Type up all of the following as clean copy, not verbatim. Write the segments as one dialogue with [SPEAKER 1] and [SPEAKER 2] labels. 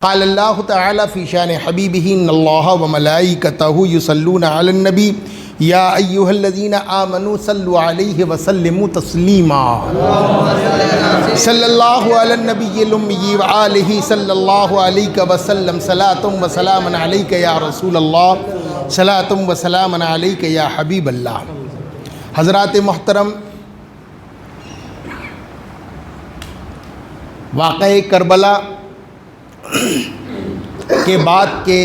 [SPEAKER 1] قال اللہ تعالی فی شان حبیبہ ان اللہ وملائکتہ یصلون علی النبی یا ایہا الذین آمنوا صلوا علیہ وسلموا تسلیما صلی اللہ علی النبی الامی وآلہ صلی اللہ علیہ وسلم صلاۃ و سلام علیک یا رسول اللہ صلاۃ و سلام علیک یا حبیب اللہ۔ حضرات محترم، واقعہ کربلا کے بعد کے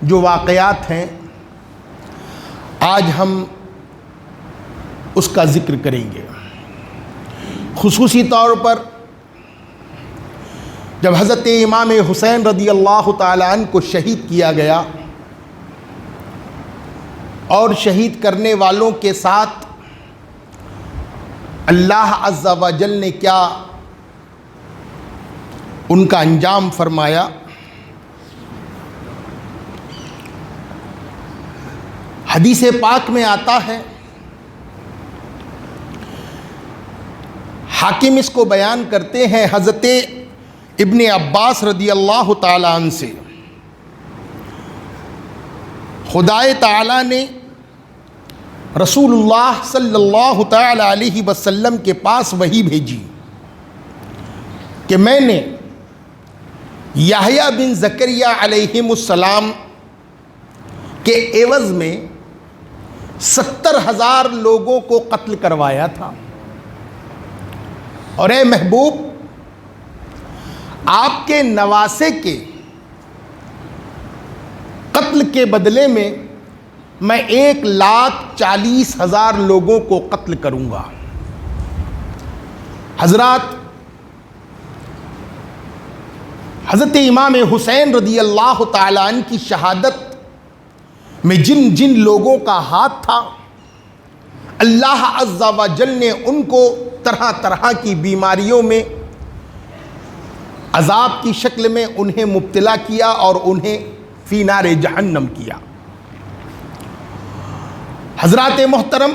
[SPEAKER 1] جو واقعات ہیں آج ہم اس کا ذکر کریں گے۔ خصوصی طور پر جب حضرت امام حسین رضی اللہ تعالیٰ عنہ کو شہید کیا گیا اور شہید کرنے والوں کے ساتھ اللہ عز و جل نے کیا ان کا انجام فرمایا۔ حدیث پاک میں آتا ہے، حاکم اس کو بیان کرتے ہیں حضرت ابن عباس رضی اللہ تعالیٰ عنہ سے، خدائے تعالیٰ نے رسول اللہ صلی اللہ تعالیٰ علیہ وسلم کے پاس وحی بھیجی کہ میں نے یحییٰ بن زکریا علیہ السلام کے عوض میں 70,000 لوگوں کو قتل کروایا تھا، اور اے محبوب، آپ کے نواسے کے قتل کے بدلے میں 1,40,000 لوگوں کو قتل کروں گا۔ حضرات، حضرت امام حسین رضی اللہ تعالیٰ عنہ کی شہادت میں جن جن لوگوں کا ہاتھ تھا، اللہ عز و جل نے ان کو طرح طرح کی بیماریوں میں عذاب کی شکل میں انہیں مبتلا کیا اور انہیں فی نار جہنم کیا۔ حضرات محترم،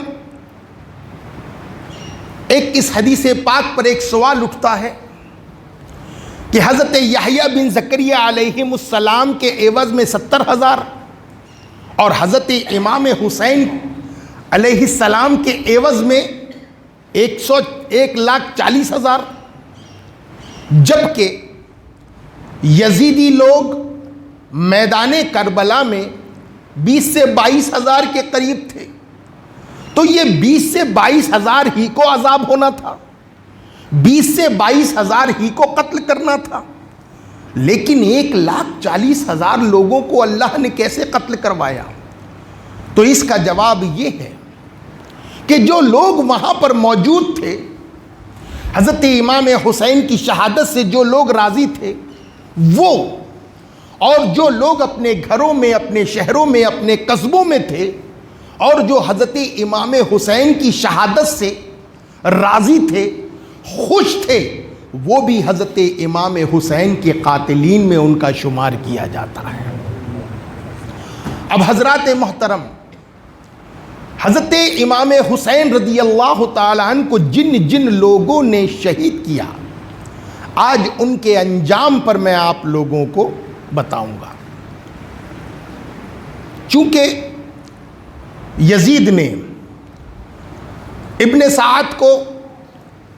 [SPEAKER 1] اس حدیث پاک پر ایک سوال اٹھتا ہے کہ حضرت یحییٰ بن زکریا علیہ السلام کے عوض میں 70,000 اور حضرت امام حسین علیہ السلام کے عوض میں 1,40,000، جبکہ یزیدی لوگ میدان کربلا میں 20 سے 22,000 کے قریب تھے، تو یہ 20 سے 22,000 ہی کو عذاب ہونا تھا، 20 سے 22,000 ہی کو قتل کرنا تھا، لیکن 1,40,000 لوگوں کو اللہ نے کیسے قتل کروایا؟ تو اس کا جواب یہ ہے کہ جو لوگ وہاں پر موجود تھے، حضرت امام حسین کی شہادت سے جو لوگ راضی تھے وہ، اور جو لوگ اپنے گھروں میں، اپنے شہروں میں، اپنے قصبوں میں تھے اور جو حضرت امام حسین کی شہادت سے راضی تھے، خوش تھے، وہ بھی حضرت امام حسین کے قاتلین میں ان کا شمار کیا جاتا ہے۔ اب حضرات محترم، حضرت امام حسین رضی اللہ تعالیٰ عنہ کو جن جن لوگوں نے شہید کیا، آج ان کے انجام پر میں آپ لوگوں کو بتاؤں گا۔ چونکہ یزید نے ابن سعد کو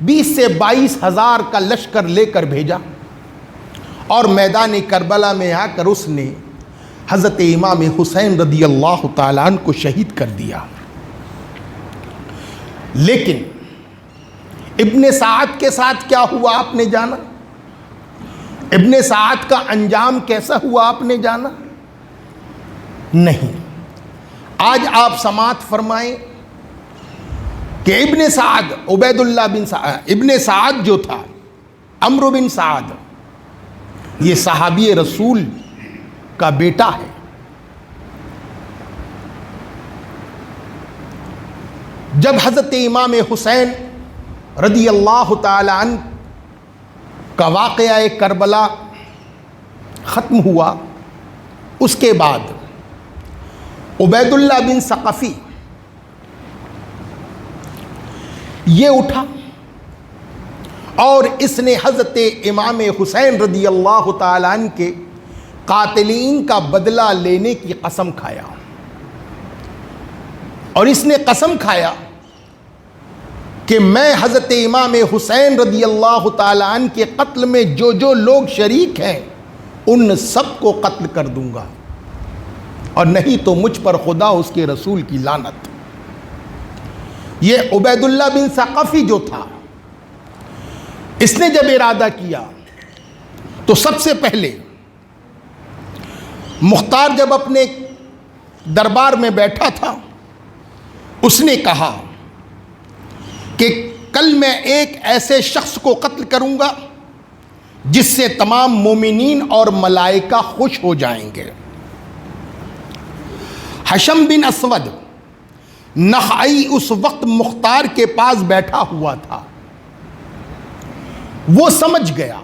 [SPEAKER 1] 20 سے 22,000 کا لشکر لے کر بھیجا اور میدان کربلا میں آ کر اس نے حضرت امام حسین رضی اللہ تعالیٰ عنہ کو شہید کر دیا، لیکن ابن سعد کے ساتھ کیا ہوا آپ نے جانا؟ ابن سعد کا انجام کیسا ہوا آپ نے جانا؟ نہیں۔ آج آپ سماعت فرمائیں کہ ابن سعد، عبید اللہ بن سعد، ابن سعد جو تھا، عمرو بن سعد، یہ صحابی رسول کا بیٹا ہے۔ جب حضرت امام حسین رضی اللہ تعالی عنہ کا واقعہ کربلا ختم ہوا، اس کے بعد عبید اللہ بن ثقفی یہ اٹھا اور اس نے حضرت امام حسین رضی اللہ تعالیٰ عنہ کے قاتلین کا بدلہ لینے کی قسم کھایا، اور اس نے قسم کھایا کہ میں حضرت امام حسین رضی اللہ تعالیٰ عنہ کے قتل میں جو جو لوگ شریک ہیں ان سب کو قتل کر دوں گا، اور نہیں تو مجھ پر خدا اس کے رسول کی لعنت۔ یہ عبید اللہ بن ثقفی جو تھا، اس نے جب ارادہ کیا تو سب سے پہلے مختار جب اپنے دربار میں بیٹھا تھا، اس نے کہا کہ کل میں ایک ایسے شخص کو قتل کروں گا جس سے تمام مومنین اور ملائکہ خوش ہو جائیں گے۔ حشم بن اسود نخعی اس وقت مختار کے پاس بیٹھا ہوا تھا، وہ سمجھ گیا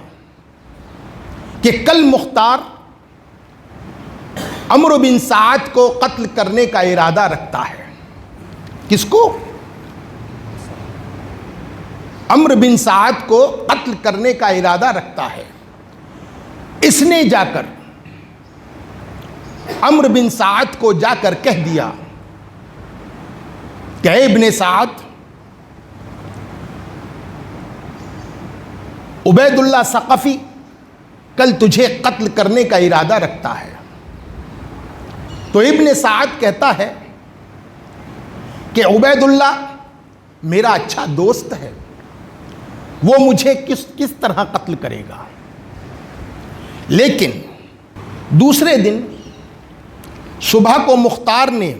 [SPEAKER 1] کہ کل مختار عمرو بن سعد کو قتل کرنے کا ارادہ رکھتا ہے۔ کس کو؟ عمرو بن سعد کو قتل کرنے کا ارادہ رکھتا ہے۔ اس نے جا کر عمرو بن سعد کو جا کر کہہ دیا کہ اے ابن سعد، عبید اللہ ثقفی کل تجھے قتل کرنے کا ارادہ رکھتا ہے۔ تو ابن سعد کہتا ہے کہ عبید اللہ میرا اچھا دوست ہے، وہ مجھے کس طرح قتل کرے گا؟ لیکن دوسرے دن صبح کو مختار نے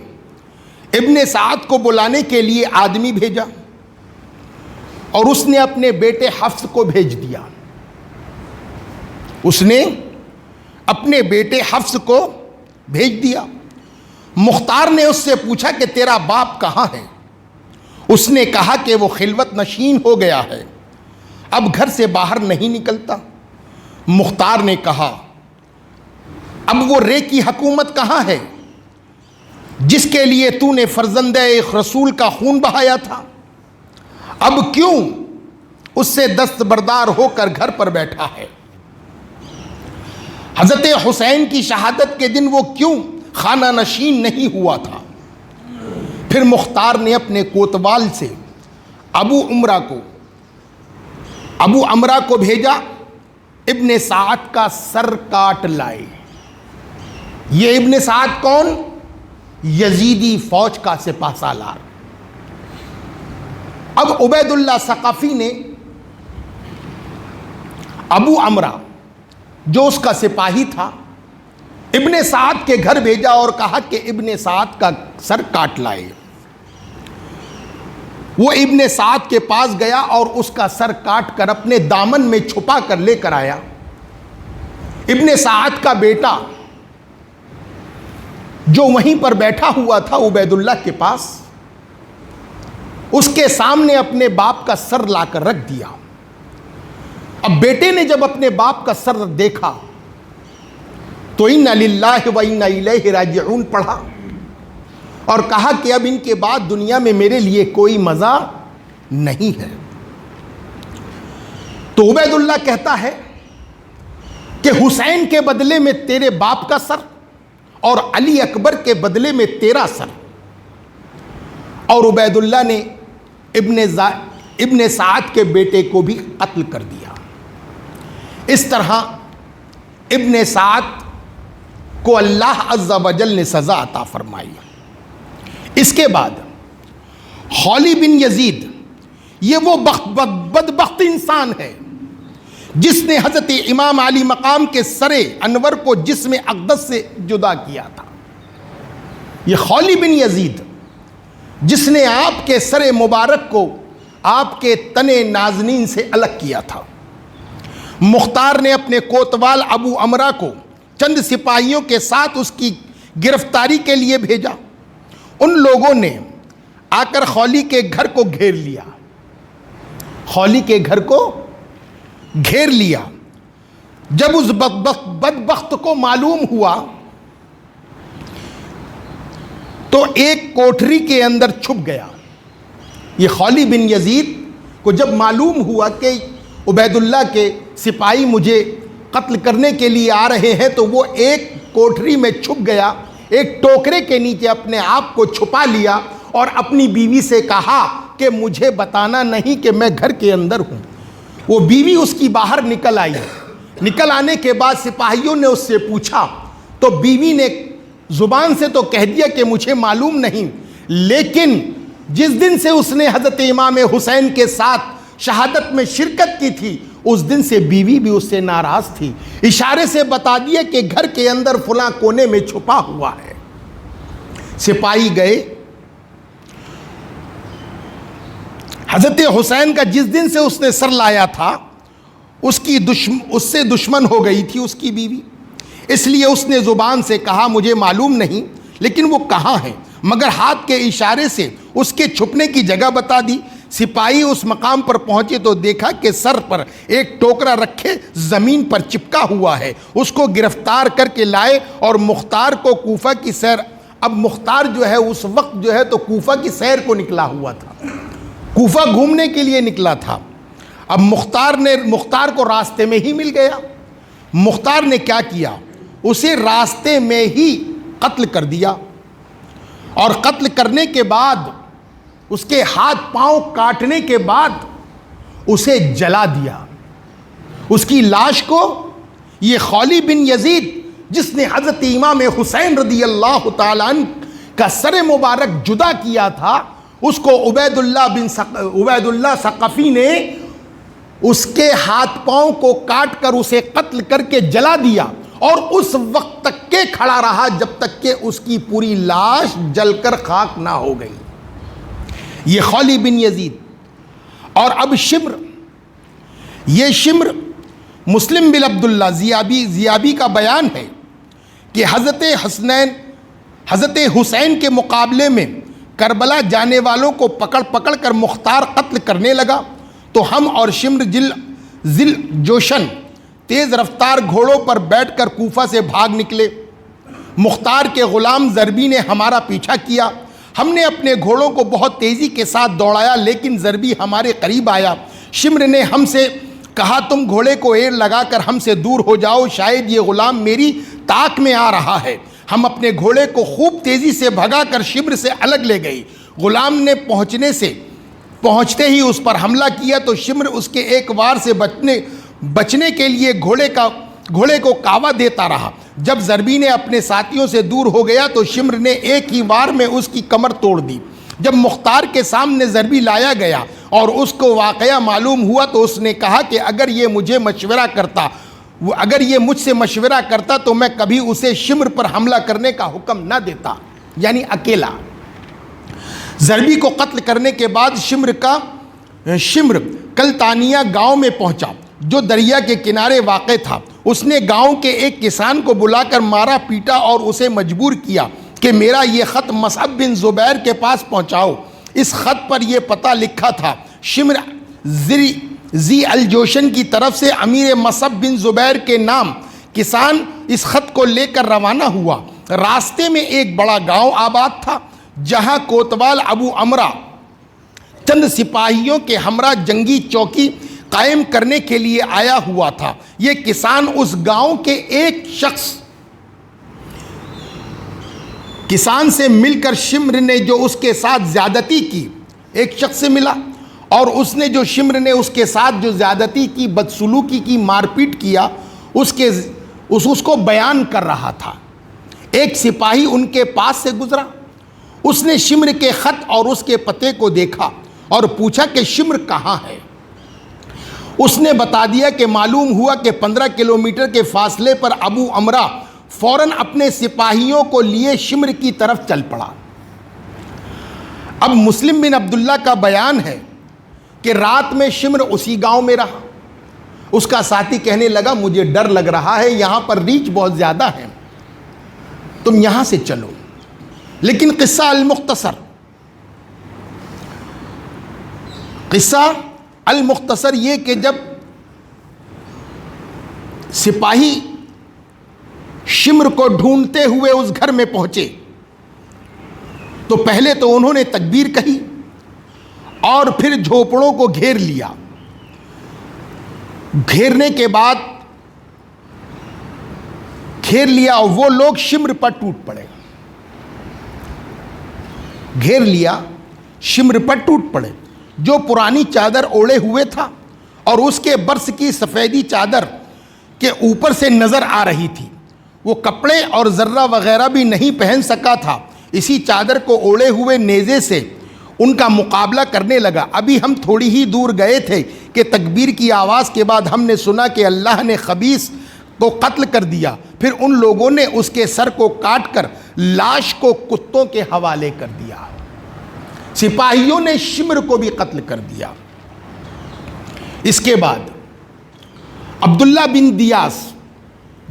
[SPEAKER 1] ابن سعد کو بلانے کے لیے آدمی بھیجا، اور اس نے اپنے بیٹے حفص کو بھیج دیا۔ اس نے اپنے بیٹے حفص کو بھیج دیا۔ مختار نے اس سے پوچھا کہ تیرا باپ کہاں ہے؟ اس نے کہا کہ وہ خلوت نشین ہو گیا ہے، اب گھر سے باہر نہیں نکلتا۔ مختار نے کہا اب وہ رے کی حکومت کہاں ہے جس کے لیے تو نے فرزند ایک رسول کا خون بہایا تھا؟ اب کیوں اس سے دستبردار ہو کر گھر پر بیٹھا ہے؟ حضرت حسین کی شہادت کے دن وہ کیوں خانہ نشین نہیں ہوا تھا؟ پھر مختار نے اپنے کوتوال سے ابو عمرہ کو بھیجا، ابن سعد کا سر کاٹ لائے۔ یہ ابن سعد کون؟ یزیدی فوج کا سپہ سالار۔ اب عبید اللہ ثقفی نے ابو عمرہ جو اس کا سپاہی تھا ابن سعد کے گھر بھیجا اور کہا کہ ابن سعد کا سر کاٹ لائے۔ وہ ابن سعد کے پاس گیا اور اس کا سر کاٹ کر اپنے دامن میں چھپا کر لے کر آیا۔ ابن سعد کا بیٹا جو وہیں پر بیٹھا ہوا تھا عبید اللہ کے پاس، اس کے سامنے اپنے باپ کا سر لا کر رکھ دیا۔ اب بیٹے نے جب اپنے باپ کا سر دیکھا تو اِنَّا لِلَّهِ وَإِنَّا إِلَيْهِ رَاجِعُونَ پڑھا اور کہا کہ اب ان کے بعد دنیا میں میرے لیے کوئی مزہ نہیں ہے۔ تو عبید اللہ کہتا ہے کہ حسین کے بدلے میں تیرے باپ کا سر اور علی اکبر کے بدلے میں تیرا سر۔ اور عبید اللہ نے ابن سعد کے بیٹے کو بھی قتل کر دیا۔ اس طرح ابن سعد کو اللہ عز و جل نے سزا عطا فرمائی۔ اس کے بعد خولی بن یزید، یہ وہ بدبخت انسان ہے جس نے حضرت امام علی مقام کے سر انور کو جسم اقدس سے جدا کیا تھا۔ یہ خولی بن یزید جس نے آپ کے سر مبارک کو آپ کے تن نازنین سے الگ کیا تھا۔ مختار نے اپنے کوتوال ابو عمرہ کو چند سپاہیوں کے ساتھ اس کی گرفتاری کے لیے بھیجا۔ ان لوگوں نے آ کر خولی کے گھر کو گھیر لیا۔ خولی کے گھر کو گھیر لیا۔ جب اس بدبخت کو معلوم ہوا تو ایک کوٹری کے اندر چھپ گیا۔ یہ خولی بن یزید کو جب معلوم ہوا کہ عبید اللہ کے سپاہی مجھے قتل کرنے کے لیے آ رہے ہیں، تو وہ ایک کوٹری میں چھپ گیا، ایک ٹوکرے کے نیچے اپنے آپ کو چھپا لیا اور اپنی بیوی سے کہا کہ مجھے بتانا نہیں کہ میں گھر کے اندر ہوں۔ وہ بیوی اس کی باہر نکل آئی، نکل آنے کے بعد سپاہیوں نے اس سے پوچھا تو بیوی نے زبان سے تو کہہ دیا کہ مجھے معلوم نہیں، لیکن جس دن سے اس نے حضرت امام حسین کے ساتھ شہادت میں شرکت کی تھی اس دن سے بیوی بھی اس سے ناراض تھی، اشارے سے بتا دیا کہ گھر کے اندر فلاں کونے میں چھپا ہوا ہے۔ سپاہی گئے، حضرت حسین کا جس دن سے اس نے سر لایا تھا اس سے دشمن ہو گئی تھی اس کی بیوی، اس لیے اس نے زبان سے کہا مجھے معلوم نہیں لیکن وہ کہاں ہیں، مگر ہاتھ کے اشارے سے اس کے چھپنے کی جگہ بتا دی۔ سپاہی اس مقام پر پہنچے تو دیکھا کہ سر پر ایک ٹوکرا رکھے زمین پر چپکا ہوا ہے، اس کو گرفتار کر کے لائے اور مختار کو کوفہ کی سیر، اب مختار جو ہے اس وقت جو ہے تو کوفہ کی سیر کو نکلا ہوا تھا، کوفہ گھومنے کے لیے نکلا تھا۔ اب مختار کو راستے میں ہی مل گیا۔ مختار نے کیا کیا، اسے راستے میں ہی قتل کر دیا، اور قتل کرنے کے بعد اس کے ہاتھ پاؤں کاٹنے کے بعد اسے جلا دیا۔ اس کی لاش کو یہ خولی بن یزید جس نے حضرت امام حسین رضی اللہ تعالیٰ عنہ کا سر مبارک جدا کیا تھا، اس کو عبید اللہ ثقفی نے اس کے ہاتھ پاؤں کو کاٹ کر اسے قتل کر کے جلا دیا، اور اس وقت تک کے کھڑا رہا جب تک کہ اس کی پوری لاش جل کر خاک نہ ہو گئی۔ یہ خولی بن یزید۔ اور اب شمر، یہ شمر مسلم بن عبداللہ زیابی کا بیان ہے کہ حضرت حسین کے مقابلے میں کربلا جانے والوں کو پکڑ کر مختار قتل کرنے لگا تو ہم اور شمر ذل جوشن تیز رفتار گھوڑوں پر بیٹھ کر کوفہ سے بھاگ نکلے۔ مختار کے غلام ضربی نے ہمارا پیچھا کیا، ہم نے اپنے گھوڑوں کو بہت تیزی کے ساتھ دوڑایا لیکن ضربی ہمارے قریب آیا۔ شمر نے ہم سے کہا تم گھوڑے کو ایر لگا کر ہم سے دور ہو جاؤ، شاید یہ غلام میری طاق میں آ رہا ہے۔ ہم اپنے گھوڑے کو خوب تیزی سے بھگا کر شمر سے الگ لے گئی۔ غلام نے پہنچتے ہی اس پر حملہ کیا تو شمر اس کے ایک وار سے بچنے کے لیے گھوڑے کو کاوا دیتا رہا۔ جب ضربی نے اپنے ساتھیوں سے دور ہو گیا تو شمر نے ایک ہی وار میں اس کی کمر توڑ دی۔ جب مختار کے سامنے ضربی لایا گیا اور اس کو واقعہ معلوم ہوا تو اس نے کہا کہ اگر یہ مجھ سے مشورہ کرتا تو میں کبھی اسے شمر پر حملہ کرنے کا حکم نہ دیتا، یعنی اکیلا۔ ضربی کو قتل کرنے کے بعد شمر کلتانیہ گاؤں میں پہنچا جو دریا کے کنارے واقع تھا۔ اس نے گاؤں کے ایک کسان کو بلا کر مارا پیٹا اور اسے مجبور کیا کہ میرا یہ خط مصعب بن زبیر کے پاس پہنچاؤ۔ اس خط پر یہ پتہ لکھا تھا، شمر ذی الجوشن کی طرف سے امیر مصعب بن زبیر کے نام۔ کسان اس خط کو لے کر روانہ ہوا۔ راستے میں ایک بڑا گاؤں آباد تھا جہاں کوتوال ابو امرا چند سپاہیوں کے ہمراہ جنگی چوکی قائم کرنے کے لیے آیا ہوا تھا۔ یہ کسان اس گاؤں کے ایک کسان سے مل کر شمر نے جو اس کے ساتھ زیادتی کی، ایک شخص سے ملا اور اس نے جو شمر نے اس کے ساتھ جو زیادتی کی، بدسلوکی کی، مار پیٹ کیا، اس کو بیان کر رہا تھا۔ ایک سپاہی ان کے پاس سے گزرا، اس نے شمر کے خط اور اس کے پتے کو دیکھا اور پوچھا کہ شمر کہاں ہے۔ اس نے بتا دیا کہ معلوم ہوا کہ 15 کلومیٹر کے فاصلے پر ابو امرا فوراً اپنے سپاہیوں کو لیے شمر کی طرف چل پڑا۔ اب مسلم بن عبداللہ کا بیان ہے کہ رات میں شمر اسی گاؤں میں رہا۔ اس کا ساتھی کہنے لگا مجھے ڈر لگ رہا ہے، یہاں پر ریچھ بہت زیادہ ہے، تم یہاں سے چلو۔ لیکن قصہ المختصر یہ کہ جب سپاہی شمر کو ڈھونڈتے ہوئے اس گھر میں پہنچے تو پہلے تو انہوں نے تکبیر کہی اور پھر جھوپڑوں کو گھیر لیا۔ گھیرنے کے بعد گھیر لیا اور وہ لوگ شمر پر ٹوٹ پڑے. گھیر لیا، شمر پر ٹوٹ پڑے. جو پرانی چادر اوڑے ہوئے تھا اور اس کے برس کی سفیدی چادر کے اوپر سے نظر آ رہی تھی. وہ کپڑے اور ذرہ وغیرہ بھی نہیں پہن سکا تھا. اسی چادر کو اوڑے ہوئے نیزے سے ان کا مقابلہ کرنے لگا. ابھی ہم تھوڑی ہی دور گئے تھے کہ تکبیر کی آواز کے بعد ہم نے سنا کہ اللہ نے خبیث کو قتل کر دیا. پھر ان لوگوں نے اس کے سر کو کاٹ کر لاش کو کتوں کے حوالے کر دیا. سپاہیوں نے شمر کو بھی قتل کر دیا. اس کے بعد عبداللہ بن دیاس،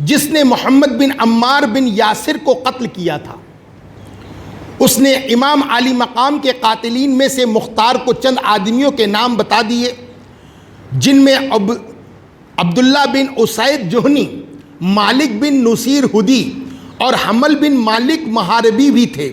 [SPEAKER 1] جس نے محمد بن عمار بن یاسر کو قتل کیا تھا، اس نے امام علی مقام کے قاتلین میں سے مختار کو چند آدمیوں کے نام بتا دیے، جن میں عبداللہ بن اسید جوہنی، مالک بن نصیر ہدی اور حمل بن مالک محاربی بھی تھے.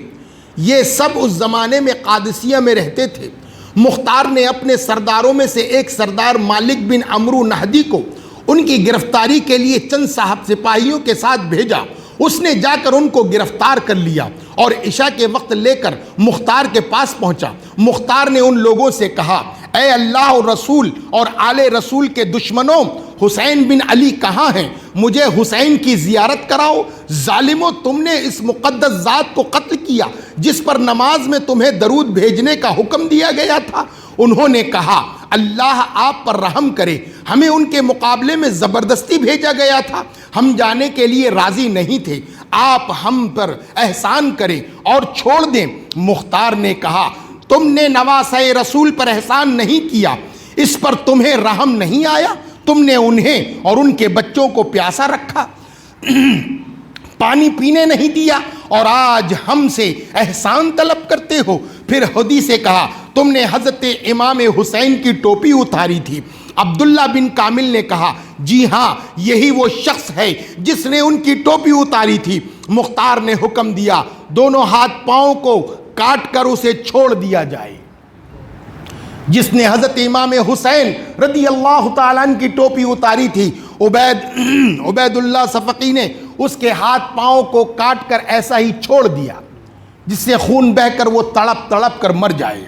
[SPEAKER 1] یہ سب اس زمانے میں قادسیہ میں رہتے تھے. مختار نے اپنے سرداروں میں سے ایک سردار مالک بن عمرو نہدی کو ان کی گرفتاری کے لیے چند صاحب سپاہیوں کے ساتھ بھیجا. اس نے جا کر ان کو گرفتار کر لیا اور عشاء کے وقت لے کر مختار کے پاس پہنچا. مختار نے ان لوگوں سے کہا، اے اللہ اور رسول اور آل رسول کے دشمنوں، حسین بن علی کہاں ہیں؟ مجھے حسین کی زیارت کراؤ. ظالموں، تم نے اس مقدس ذات کو قتل کیا جس پر نماز میں تمہیں درود بھیجنے کا حکم دیا گیا تھا. انہوں نے کہا، اللہ آپ پر رحم کرے، ہمیں ان کے مقابلے میں زبردستی بھیجا گیا تھا، ہم جانے کے لیے راضی نہیں تھے. آپ ہم پر احسان کریں اور چھوڑ دیں. مختار نے کہا، تم نے نواسۂ رسول پر احسان نہیں کیا، اس پر تمہیں رحم نہیں آیا؟ تم نے انہیں اور ان کے بچوں کو پیاسا رکھا، پانی پینے نہیں دیا، اور آج ہم سے احسان طلب کرتے ہو. پھر ہدی سے کہا، تم نے حضرت امام حسین کی ٹوپی اتاری تھی. عبداللہ بن کامل نے کہا، جی ہاں، یہی وہ شخص ہے جس نے ان کی ٹوپی اتاری تھی. مختار نے حکم دیا، دونوں ہاتھ پاؤں کو کاٹ کر اسے چھوڑ دیا جائے. جس نے حضرت امام حسین رضی اللہ تعالیٰ عنہ کی ٹوپی اتاری تھی، عبید اللہ صفقی نے اس کے ہاتھ پاؤں کو کاٹ کر ایسا ہی چھوڑ دیا جس سے خون بہ کر وہ تڑپ تڑپ کر مر جائے،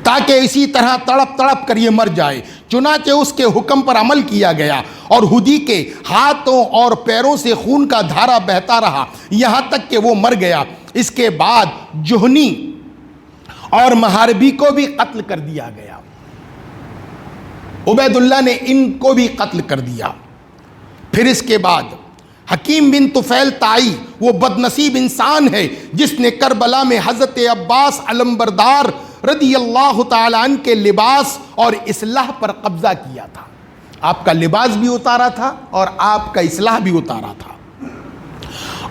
[SPEAKER 1] تاکہ اسی طرح تڑپ تڑپ کر یہ مر جائے. چنانچہ اس کے حکم پر عمل کیا گیا اور ہدی کے ہاتھوں اور پیروں سے خون کا دھارا بہتا رہا یہاں تک کہ وہ مر گیا. اس کے بعد جوہنی اور محاربی کو بھی قتل کر دیا گیا. عبید اللہ نے ان کو بھی قتل کر دیا. پھر اس کے بعد حکیم بن طفیل تائی، وہ بدنصیب انسان ہے جس نے کربلا میں حضرت عباس علمبردار رضی اللہ تعالیٰ عنہ کے لباس اور اصلاح پر قبضہ کیا تھا. آپ کا لباس بھی اتارا تھا اور آپ کا اصلاح بھی اتارا تھا.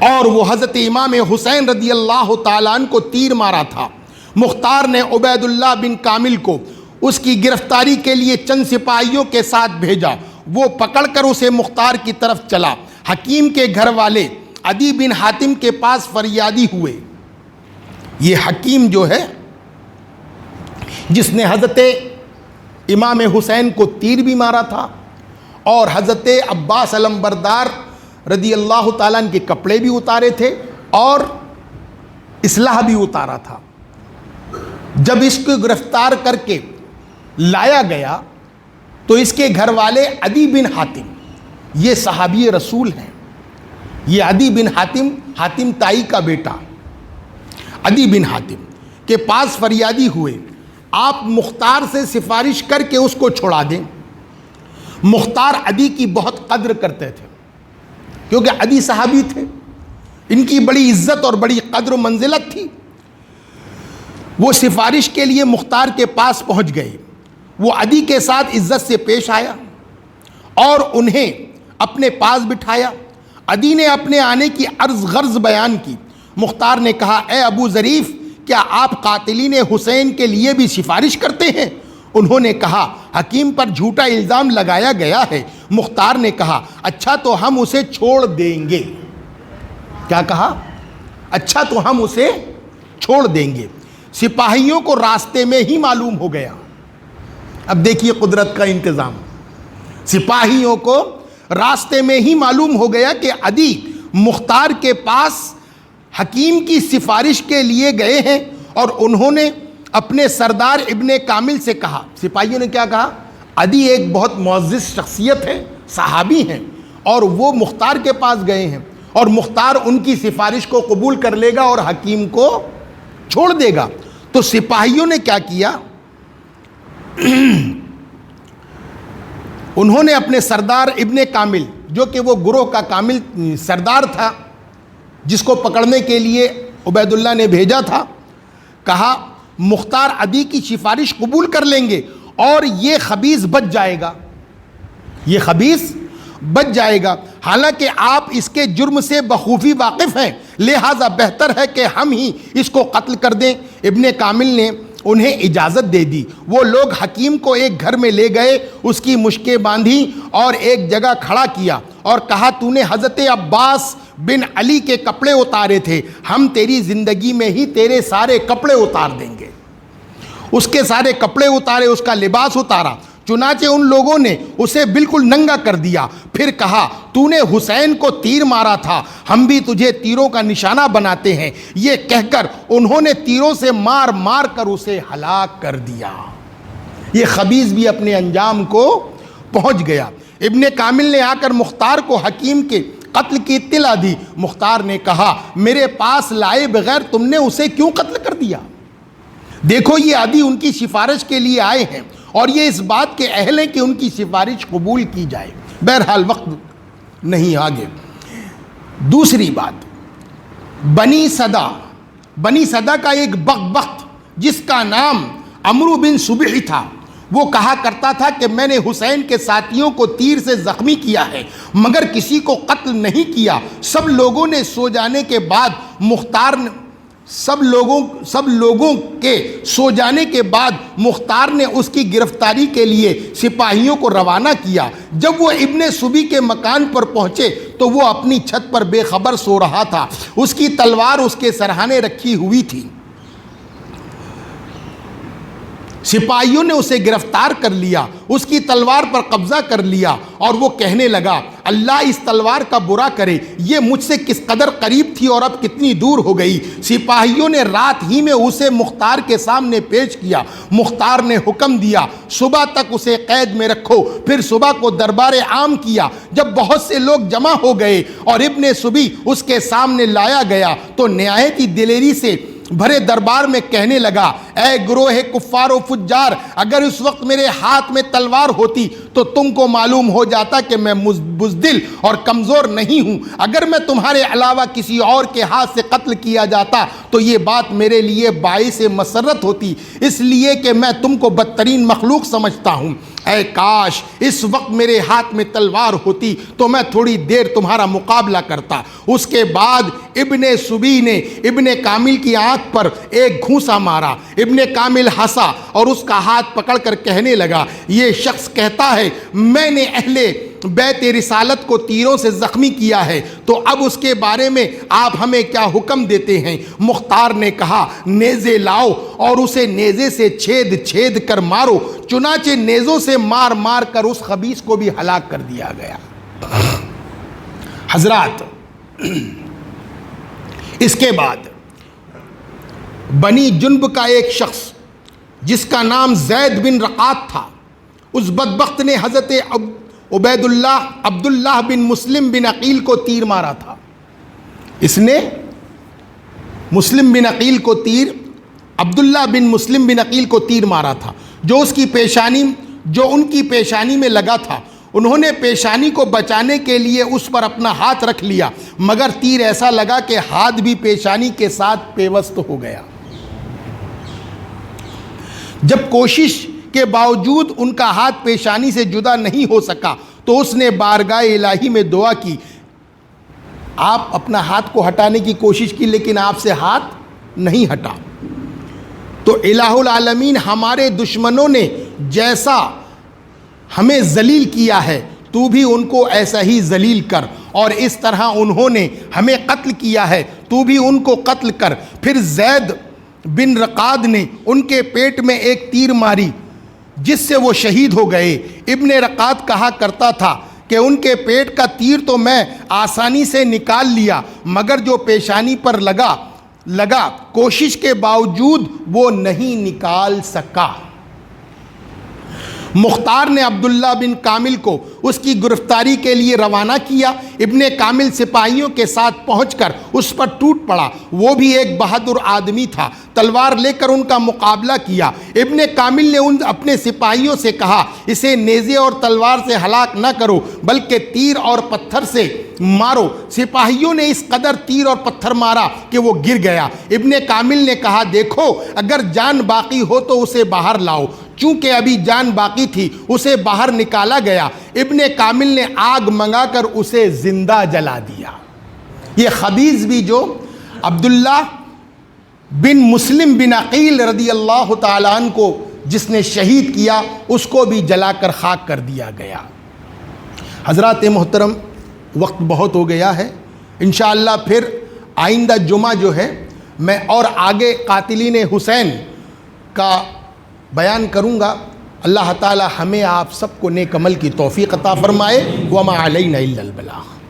[SPEAKER 1] اور وہ حضرت امام حسین رضی اللہ تعالیٰ عنہ کو تیر مارا تھا. مختار نے عبید اللہ بن کامل کو اس کی گرفتاری کے لیے چند سپاہیوں کے ساتھ بھیجا. وہ پکڑ کر اسے مختار کی طرف چلا. حکیم کے گھر والے عدی بن حاتم کے پاس فریادی ہوئے. یہ حکیم جو ہے جس نے حضرت امام حسین کو تیر بھی مارا تھا اور حضرت عباس علمبردار رضی اللہ تعالیٰ عنہ کے کپڑے بھی اتارے تھے اور اصلاح بھی اتارا تھا. جب اس کو گرفتار کر کے لایا گیا تو اس کے گھر والے عدی بن حاتم، یہ صحابی رسول ہیں، یہ عدی بن حاتم، حاتم تائی کا بیٹا عدی بن حاتم کے پاس فریادی ہوئے، آپ مختار سے سفارش کر کے اس کو چھوڑا دیں. مختار عدی کی بہت قدر کرتے تھے کیونکہ عدی صحابی تھے، ان کی بڑی عزت اور بڑی قدر و منزلت تھی. وہ سفارش کے لیے مختار کے پاس پہنچ گئے. وہ عدی کے ساتھ عزت سے پیش آیا اور انہیں اپنے پاس بٹھایا. عدی نے اپنے آنے کی عرض غرض بیان کی. مختار نے کہا، اے ابو ظریف، کیا آپ قاتلین حسین کے لیے بھی سفارش کرتے ہیں؟ انہوں نے کہا، حکیم پر جھوٹا الزام لگایا گیا ہے. مختار نے کہا، اچھا تو ہم اسے چھوڑ دیں گے. کیا کہا؟ اچھا تو ہم اسے چھوڑ دیں گے. سپاہیوں کو راستے میں ہی معلوم ہو گیا. اب دیکھیے قدرت کا انتظام. سپاہیوں کو راستے میں ہی معلوم ہو گیا کہ عدی مختار کے پاس حکیم کی سفارش کے لیے گئے ہیں، اور انہوں نے اپنے سردار ابن کامل سے کہا. سپاہیوں نے کیا کہا؟ عدی ایک بہت معزز شخصیت ہے، صحابی ہیں، اور وہ مختار کے پاس گئے ہیں، اور مختار ان کی سفارش کو قبول کر لے گا اور حکیم کو چھوڑ دے گا. تو سپاہیوں نے کیا کیا؟ انہوں نے اپنے سردار ابن کامل، جو کہ وہ گروہ کا کامل سردار تھا جس کو پکڑنے کے لیے عبید اللہ نے بھیجا تھا، کہا مختار عدی کی سفارش قبول کر لیں گے اور یہ خبیث بچ جائے گا، یہ خبیث بچ جائے گا. حالانکہ آپ اس کے جرم سے بخوبی واقف ہیں، لہذا بہتر ہے کہ ہم ہی اس کو قتل کر دیں. ابن کامل نے انہیں اجازت دے دی. وہ لوگ حکیم کو ایک گھر میں لے گئے، اس کی مشکیں باندھی اور ایک جگہ کھڑا کیا اور کہا تو نے حضرت عباس بن علی کے کپڑے اتارے تھے، ہم تیری زندگی میں ہی تیرے سارے کپڑے اتار دیں گے. اس کے سارے کپڑے اتارے، اس کا لباس اتارا. چنانچہ ان لوگوں نے اسے بالکل ننگا کر دیا. پھر کہا تو نے حسین کو تیر مارا تھا، ہم بھی تجھے تیروں کا نشانہ بناتے ہیں. یہ کہہ کر انہوں نے تیروں سے مار مار کر اسے ہلاک کر دیا. یہ خبیث بھی اپنے انجام کو پہنچ گیا. ابن کامل نے آ کر مختار کو حکیم کے قتل کی اطلاع دی. مختار نے کہا میرے پاس لائے بغیر تم نے اسے کیوں قتل کر دیا؟ دیکھو یہ عدی ان کی سفارش کے لیے آئے ہیں اور یہ اس بات کے اہل ہیں کہ ان کی سفارش قبول کی جائے. بہرحال وقت نہیں آگے. دوسری بات، بنی صدا کا ایک بخت جس کا نام عمرو بن صبح تھا، وہ کہا کرتا تھا کہ میں نے حسین کے ساتھیوں کو تیر سے زخمی کیا ہے مگر کسی کو قتل نہیں کیا. سب لوگوں کے سو جانے کے بعد مختار نے اس کی گرفتاری کے لیے سپاہیوں کو روانہ کیا. جب وہ ابن صبی کے مکان پر پہنچے تو وہ اپنی چھت پر بے خبر سو رہا تھا. اس کی تلوار اس کے سرہانے رکھی ہوئی تھی. سپاہیوں نے اسے گرفتار کر لیا، اس کی تلوار پر قبضہ کر لیا اور وہ کہنے لگا اللہ اس تلوار کا برا کرے، یہ مجھ سے کس قدر قریب تھی اور اب کتنی دور ہو گئی. سپاہیوں نے رات ہی میں اسے مختار کے سامنے پیش کیا. مختار نے حکم دیا صبح تک اسے قید میں رکھو. پھر صبح کو دربار عام کیا. جب بہت سے لوگ جمع ہو گئے اور ابن صبی اس کے سامنے لایا گیا تو نہایت ہی دلیری سے بھرے دربار میں کہنے لگا اے گروہ کفار و فجار، اگر اس وقت میرے ہاتھ میں تلوار ہوتی تو تم کو معلوم ہو جاتا کہ میں بزدل اور کمزور نہیں ہوں. اگر میں تمہارے علاوہ کسی اور کے ہاتھ سے قتل کیا جاتا تو یہ بات میرے لیے باعث مسرت ہوتی، اس لیے کہ میں تم کو بدترین مخلوق سمجھتا ہوں. اے کاش اس وقت میرے ہاتھ میں تلوار ہوتی تو میں تھوڑی دیر تمہارا مقابلہ کرتا. اس کے بعد ابن صبی نے ابن کامل کی آنکھ پر ایک گھونسا مارا. ابن کامل ہنسا اور اس کا ہاتھ پکڑ کر کہنے لگا یہ شخص کہتا ہے میں نے اہل بیت رسالت کو تیروں سے زخمی کیا ہے، تو اب اس کے بارے میں آپ ہمیں کیا حکم دیتے ہیں؟ مختار نے کہا نیزے لاؤ اور اسے نیزے سے چھید کر مارو. چنانچہ نیزوں سے مار مار کر اس خبیث کو بھی ہلاک کر دیا گیا. حضرات اس کے بعد بنی جنب کا ایک شخص جس کا نام زید بن رقات تھا، اس بدبخت نے حضرت عبداللہ بن مسلم بن عقیل کو تیر مارا تھا. اس نے مسلم بن عقیل کو عبداللہ بن مسلم بن عقیل کو تیر مارا تھا جو ان کی پیشانی میں لگا تھا. انہوں نے پیشانی کو بچانے کے لیے اس پر اپنا ہاتھ رکھ لیا مگر تیر ایسا لگا کہ ہاتھ بھی پیشانی کے ساتھ پیوست ہو گیا. جب کوشش کے باوجود ان کا ہاتھ پیشانی سے جدا نہیں ہو سکا تو اس نے بارگاہ الہی میں دعا کی. آپ اپنا ہاتھ کو ہٹانے کی کوشش کی لیکن آپ سے ہاتھ نہیں ہٹا. تو الہ العالمین ہمارے دشمنوں نے جیسا ہمیں ذلیل کیا ہے تو بھی ان کو ایسا ہی ذلیل کر، اور اس طرح انہوں نے ہمیں قتل کیا ہے تو بھی ان کو قتل کر. پھر زید بن رقاد نے ان کے پیٹ میں ایک تیر ماری جس سے وہ شہید ہو گئے۔ ابن رقات کہا کرتا تھا کہ ان کے پیٹ کا تیر تو میں آسانی سے نکال لیا، مگر جو پیشانی پر لگا کوشش کے باوجود وہ نہیں نکال سکا۔ مختار نے عبداللہ بن کامل کو اس کی گرفتاری کے لیے روانہ کیا۔ ابن کامل سپاہیوں کے ساتھ پہنچ کر اس پر ٹوٹ پڑا۔ وہ بھی ایک بہادر آدمی تھا، تلوار لے کر ان کا مقابلہ کیا۔ ابن کامل نے اپنے سپاہیوں سے کہا، اسے نیزے اور تلوار سے ہلاک نہ کرو بلکہ تیر اور پتھر سے مارو۔ سپاہیوں نے اس قدر تیر اور پتھر مارا کہ وہ گر گیا۔ ابن کامل نے کہا، دیکھو اگر جان باقی ہو تو اسے باہر لاؤ۔ چونکہ ابھی جان باقی تھی اسے باہر نکالا گیا۔ ابن کامل نے آگ منگا کر اسے زندہ جلا دیا۔ یہ خبیث بھی جو عبداللہ بن مسلم بن عقیل رضی اللہ تعالیٰ عنہ کو جس نے شہید کیا، اس کو بھی جلا کر خاک کر دیا گیا۔ حضرات محترم، وقت بہت ہو گیا ہے، انشاءاللہ پھر آئندہ جمعہ جو ہے میں اور آگے قاتلین حسین کا بیان کروں گا۔ اللہ تعالی ہمیں آپ سب کو نیک عمل کی توفیق عطا فرمائے۔ وما علینا الا البلاغ۔